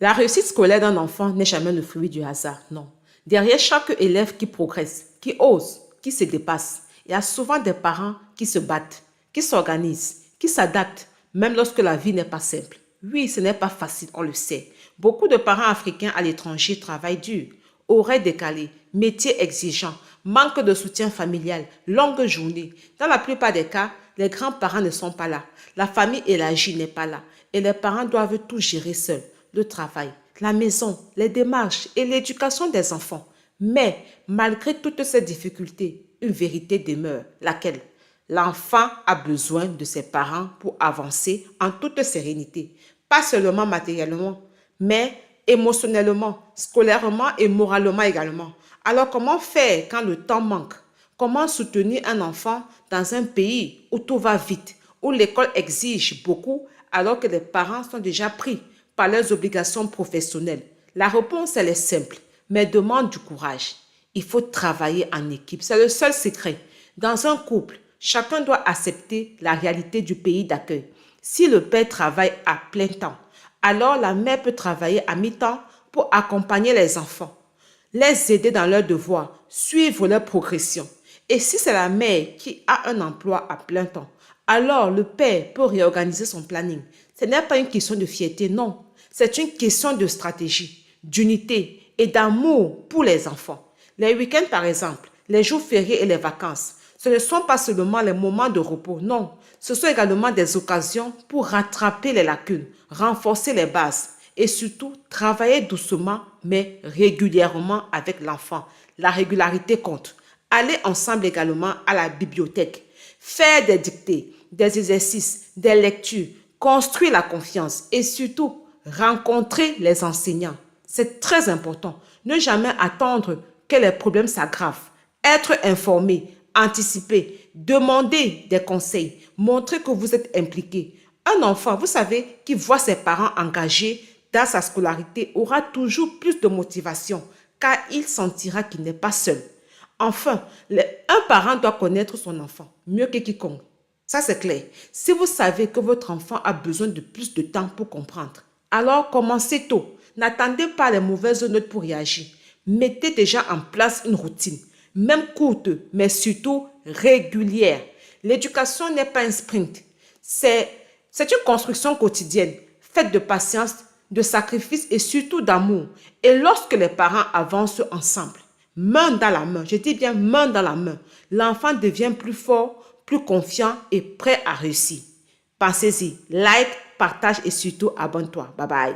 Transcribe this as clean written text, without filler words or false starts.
La réussite scolaire d'un enfant n'est jamais le fruit du hasard, non. Derrière chaque élève qui progresse, qui ose, qui se dépasse, il y a souvent des parents qui se battent, qui s'organisent, qui s'adaptent, même lorsque la vie n'est pas simple. Oui, ce n'est pas facile, on le sait. Beaucoup de parents africains à l'étranger travaillent dur, horaires décalés, métiers exigeants, manque de soutien familial, longues journées. Dans la plupart des cas, les grands-parents ne sont pas là, la famille élargie n'est pas là et les parents doivent tout gérer seuls, le travail, la maison, les démarches et l'éducation des enfants. Mais malgré toutes ces difficultés, une vérité demeure, laquelle l'enfant a besoin de ses parents pour avancer en toute sérénité, pas seulement matériellement, mais émotionnellement, scolairement et moralement également. Alors comment faire quand le temps manque? Comment soutenir un enfant dans un pays où tout va vite, où l'école exige beaucoup alors que les parents sont déjà pris par leurs obligations professionnelles? La réponse, elle est simple, mais demande du courage. Il faut travailler en équipe, c'est le seul secret. Dans un couple, chacun doit accepter la réalité du pays d'accueil. Si le père travaille à plein temps, alors la mère peut travailler à mi-temps pour accompagner les enfants, les aider dans leurs devoirs, suivre leur progression. Et si c'est la mère qui a un emploi à plein temps, alors le père peut réorganiser son planning. Ce n'est pas une question de fierté, non. C'est une question de stratégie, d'unité et d'amour pour les enfants. Les week-ends, par exemple, les jours fériés et les vacances, ce ne sont pas seulement les moments de repos, non. Ce sont également des occasions pour rattraper les lacunes, renforcer les bases et surtout travailler doucement mais régulièrement avec l'enfant. La régularité compte. Aller ensemble également à la bibliothèque, faire des dictées, des exercices, des lectures, construire la confiance et surtout rencontrer les enseignants. C'est très important. Ne jamais attendre que les problèmes s'aggravent. Être informé, anticiper, demander des conseils, montrer que vous êtes impliqué. Un enfant, vous savez, qui voit ses parents engagés dans sa scolarité aura toujours plus de motivation car il sentira qu'il n'est pas seul. Enfin, un parent doit connaître son enfant mieux que quiconque. Ça, c'est clair. Si vous savez que votre enfant a besoin de plus de temps pour comprendre, alors commencez tôt. N'attendez pas les mauvaises notes pour réagir. Mettez déjà en place une routine, même courte, mais surtout régulière. L'éducation n'est pas un sprint. C'est une construction quotidienne, faite de patience, de sacrifice et surtout d'amour. Et lorsque les parents avancent ensemble, main dans la main, je dis bien main dans la main, l'enfant devient plus fort, plus confiant et prêt à réussir. Pensez-y, like, partage et surtout abonne-toi. Bye bye.